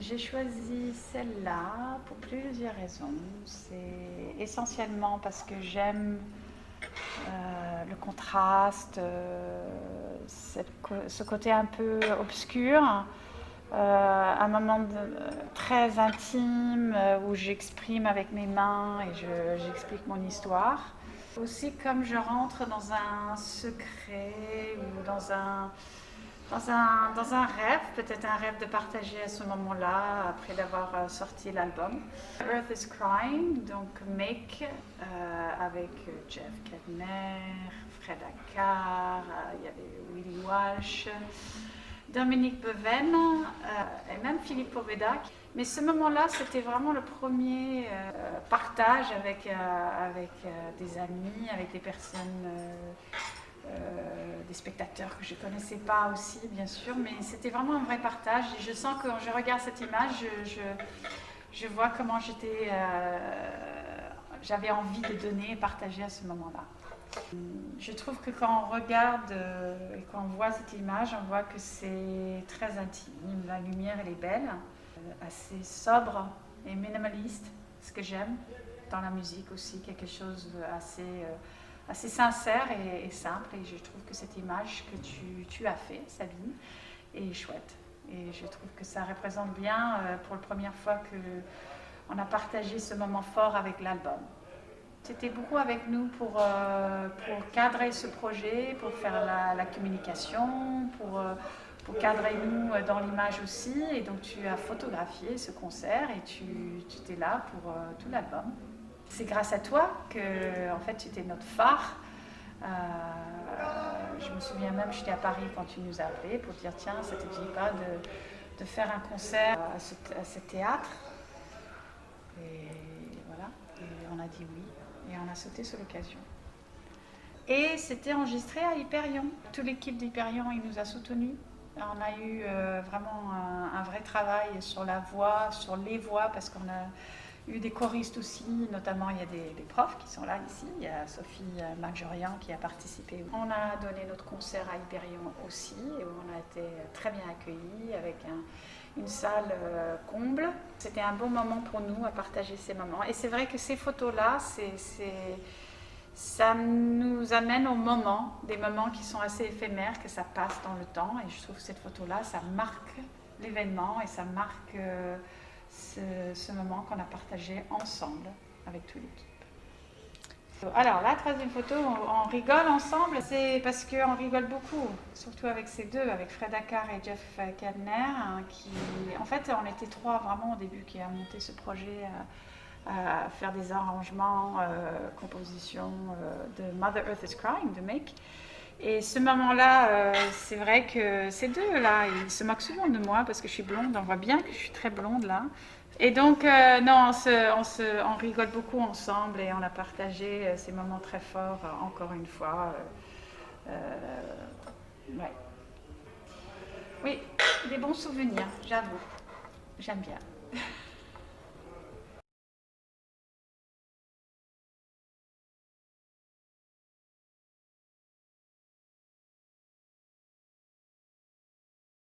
J'ai choisi celle-là pour plusieurs raisons. C'est essentiellement parce que j'aime le contraste, ce côté un peu obscur, un moment très intime où j'exprime avec mes mains et j'explique mon histoire. Aussi comme je rentre dans un secret ou dans un rêve, peut-être un rêve de partager à ce moment-là, après d'avoir sorti l'album. Earth is Crying, donc Make, avec Jeff Kedner, Fred Acar, il y avait Willy Walsh, Dominique Beven et même Philippe Poveda. Mais ce moment-là, c'était vraiment le premier partage avec des amis, avec des personnes, des spectateurs que je ne connaissais pas aussi, bien sûr, mais c'était vraiment un vrai partage. Et je sens que quand je regarde cette image, je vois comment j'avais envie de donner et partager à ce moment-là. Je trouve que quand on regarde et quand on voit cette image, on voit que c'est très intime. La lumière, elle est belle, assez sobre et minimaliste, ce que j'aime dans la musique aussi, quelque chose assez sincère et simple. Et je trouve que cette image que tu as fait, Sabine, est chouette. Et je trouve que ça représente bien, pour la première fois qu'on a partagé ce moment fort avec l'album. C'était beaucoup avec nous pour cadrer ce projet, pour faire la communication, pour cadrer nous dans l'image aussi. Et donc tu as photographié ce concert et tu étais là pour tout l'album. C'est grâce à toi que en fait, tu étais notre phare. Je me souviens même, j'étais à Paris quand tu nous as appelés pour dire tiens, ça ne te dit pas de faire un concert à ce théâtre. Et voilà, et on a dit oui. Et on a sauté sur l'occasion. Et c'était enregistré à Hyperion. Toute l'équipe d'Hyperion, il nous a soutenus. On a eu vraiment un vrai travail sur la voix, sur les voix, parce qu'on a eu des choristes aussi, notamment il y a des profs qui sont là ici. Il y a Sophie Majorian qui a participé. On a donné notre concert à Hyperion aussi, et où on a été très bien accueillis avec une salle comble. C'était un bon moment pour nous à partager ces moments. Et c'est vrai que ces photos-là, ça nous amène aux moments, des moments qui sont assez éphémères, que ça passe dans le temps. Et je trouve que cette photo-là, ça marque l'événement et ça marque ce moment qu'on a partagé ensemble avec toute l'équipe. Alors la troisième photo, on rigole ensemble, c'est parce qu'on rigole beaucoup, surtout avec ces deux, avec Fred Acar et Jeff Kedner, hein, qui, en fait, on était trois vraiment au début qui a monté ce projet à faire des arrangements, compositions de Mother Earth is Crying de Make. Et ce moment-là, c'est vrai que ces deux-là, ils se moquent souvent de moi parce que je suis blonde, on voit bien que je suis très blonde là. Et donc, non, on rigole beaucoup ensemble et on a partagé ces moments très forts, encore une fois. Ouais. Oui, des bons souvenirs, j'avoue. J'aime bien.